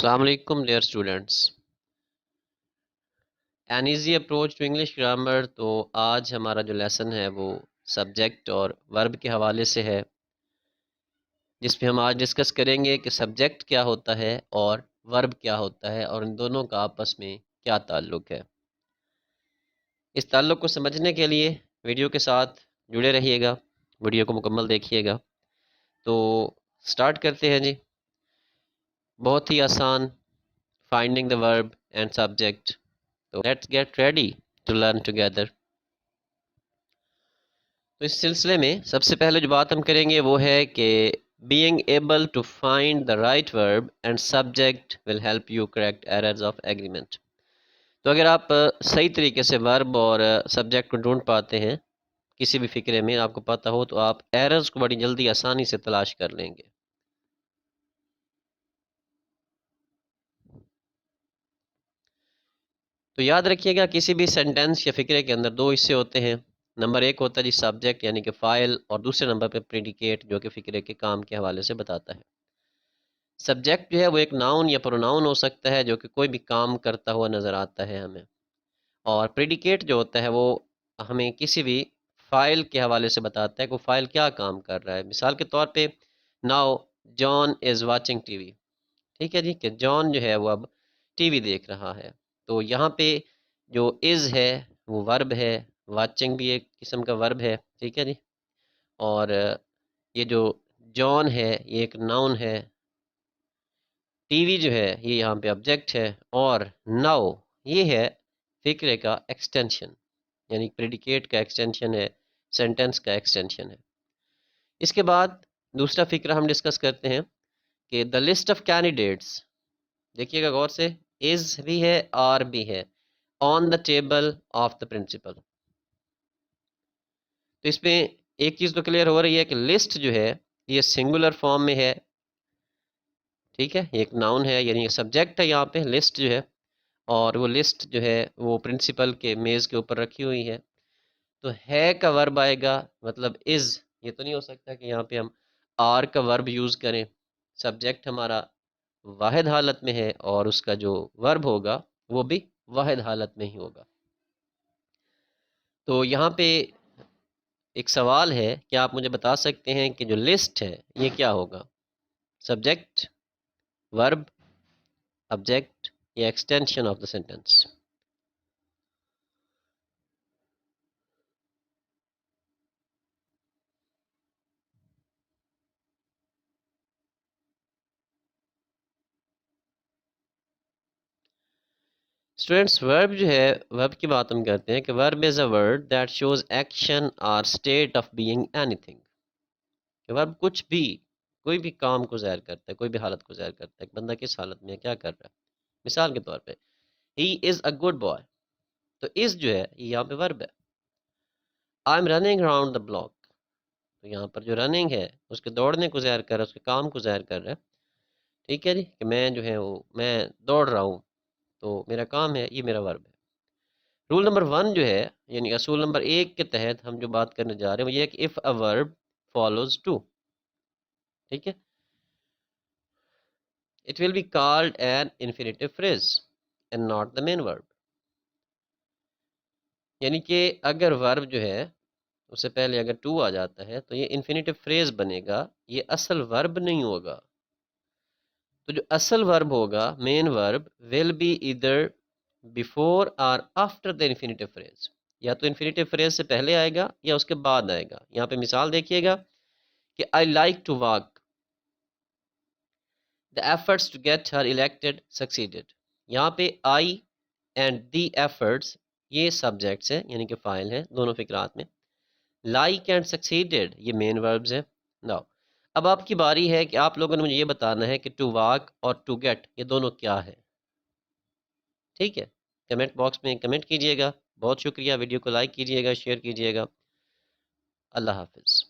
Assalamu alaikum dear students. An easy approach to English grammar. تو آج ہمارا جو لیسن ہے وہ سبجیکٹ اور ورب کے حوالے سے ہے، جس پہ ہم آج ڈسکس کریں گے کہ سبجیکٹ کیا ہوتا ہے اور ورب کیا ہوتا ہے اور ان دونوں کا آپس میں کیا تعلق ہے۔ اس تعلق کو سمجھنے کے لیے ویڈیو کے ساتھ جڑے رہیے گا، ویڈیو کو مکمل دیکھیے گا۔ تو سٹارٹ کرتے ہیں جی، بہت ہی آسان، finding the verb and subject. تو let's get ready to learn together. تو اس سلسلے میں سب سے پہلے جو بات ہم کریں گے وہ ہے کہ being able to find the right verb and subject will help you correct errors of agreement۔ تو اگر آپ صحیح طریقے سے ورب اور سبجیکٹ کو ڈھونڈ پاتے ہیں کسی بھی فقرے میں، آپ کو پتہ ہو، تو آپ ایررز کو بڑی جلدی آسانی سے تلاش کر لیں گے۔ تو یاد رکھیے گا، کسی بھی سینٹینس یا فقرے کے اندر دو حصے ہوتے ہیں۔ نمبر ایک ہوتا ہے جی سبجیکٹ یعنی کہ فاعل، اور دوسرے نمبر پہ پریڈیکیٹ جو کہ فقرے کے کام کے حوالے سے بتاتا ہے۔ سبجیکٹ جو ہے وہ ایک ناؤن یا پروناؤن ہو سکتا ہے جو کہ کوئی بھی کام کرتا ہوا نظر آتا ہے ہمیں، اور پریڈیکیٹ جو ہوتا ہے وہ ہمیں کسی بھی فاعل کے حوالے سے بتاتا ہے کہ وہ فاعل کیا کام کر رہا ہے۔ مثال کے طور پہ now John is watching T V, ٹھیک ہے جی، کہ جان جو ہے وہ اب ٹی وی دیکھ رہا ہے۔ تو یہاں پہ جو از ہے وہ ورب ہے، واچنگ بھی ایک قسم کا ورب ہے، ٹھیک ہے جی، اور یہ جو جان ہے یہ ایک ناؤن ہے، ٹی وی جو ہے یہ یہاں پہ آبجیکٹ ہے، اور ناؤ یہ ہے فقرے کا ایکسٹینشن، یعنی پریڈیکیٹ کا ایکسٹینشن ہے، سینٹینس کا ایکسٹینشن ہے۔ اس کے بعد دوسرا فقرہ ہم ڈسکس کرتے ہیں کہ دا لسٹ آف کینڈیڈیٹس، دیکھیے گا غور سے، از بھی ہے، آر بھی ہے، on the table of the principal. تو اس میں ایک چیز تو کلیئر ہو رہی ہے کہ لسٹ جو ہے یہ سنگولر فارم میں ہے، ٹھیک ہے، یہ ایک ناؤن ہے، یعنی سبجیکٹ ہے یہاں پہ لسٹ جو ہے، اور وہ لسٹ جو ہے وہ پرنسپل کے میز کے اوپر رکھی ہوئی ہے۔ تو ہے کا ورب آئے گا، مطلب از، یہ تو نہیں ہو سکتا کہ یہاں پہ ہم آر کا ورب یوز کریں۔ سبجیکٹ ہمارا واحد حالت میں ہے اور اس کا جو ورب ہوگا وہ بھی واحد حالت میں ہی ہوگا۔ تو یہاں پہ ایک سوال ہے کہ آپ مجھے بتا سکتے ہیں کہ جو لسٹ ہے یہ کیا ہوگا؟ سبجیکٹ، ورب، آبجیکٹ یا extension of the sentence? Students, ورب جو ہے، ورب کی بات ہم کرتے ہیں کہ verb is a word that shows action اور state of being anything. کہ ورب کچھ بھی، کوئی بھی کام کو ظاہر کرتا ہے، کوئی بھی حالت کو ظاہر کرتا ہے کہ بندہ کس حالت میں کیا کر رہا ہے۔ مثال کے طور پہ ہی از اے گڈ بوائے، تو از جو ہے یہ یہاں پہ ورب ہے۔ I am running around the block, تو یہاں پر جو رننگ ہے اس کے دوڑنے کو ظاہر کر رہا ہے، اس کے کام کو ظاہر کر رہا ہے، ٹھیک ہے جی، کہ میں جو ہے وہ میں دوڑ رہا ہوں، تو میرا کام ہے، یہ میرا ورب ہے۔ رول نمبر 1 جو ہے، یعنی اصول نمبر 1 کے تحت ہم جو بات کرنے جا رہے ہیں وہ یہ ہے کہ if a verb follows to، ٹھیک ہے، it will be called an infinitive phrase and not the main verb۔ یعنی کہ اگر ورب جو ہے اس سے پہلے اگر ٹو آ جاتا ہے تو یہ انفینیٹیو فریز بنے گا، یہ اصل ورب نہیں ہوگا۔ تو جو اصل ورب ہوگا، مین ورب، will be either before or after the infinitive phrase، یا تو انفینیٹیو فریز سے پہلے آئے گا یا اس کے بعد آئے گا۔ یہاں پہ مثال دیکھیے گا کہ I like to walk، the efforts to get her elected succeeded۔ یہاں پہ I and the efforts یہ سبجیکٹس ہیں، یعنی کہ فاعل ہیں دونوں فقرات میں۔ like and succeeded یہ مین وربز ہیں۔ Now اب آپ کی باری ہے کہ آپ لوگوں نے مجھے یہ بتانا ہے کہ to walk اور to get یہ دونوں کیا ہے، ٹھیک ہے؟ کمنٹ باکس میں کمنٹ کیجئے گا۔ بہت شکریہ، ویڈیو کو لائک کیجئے گا، شیئر کیجئے گا۔ اللہ حافظ۔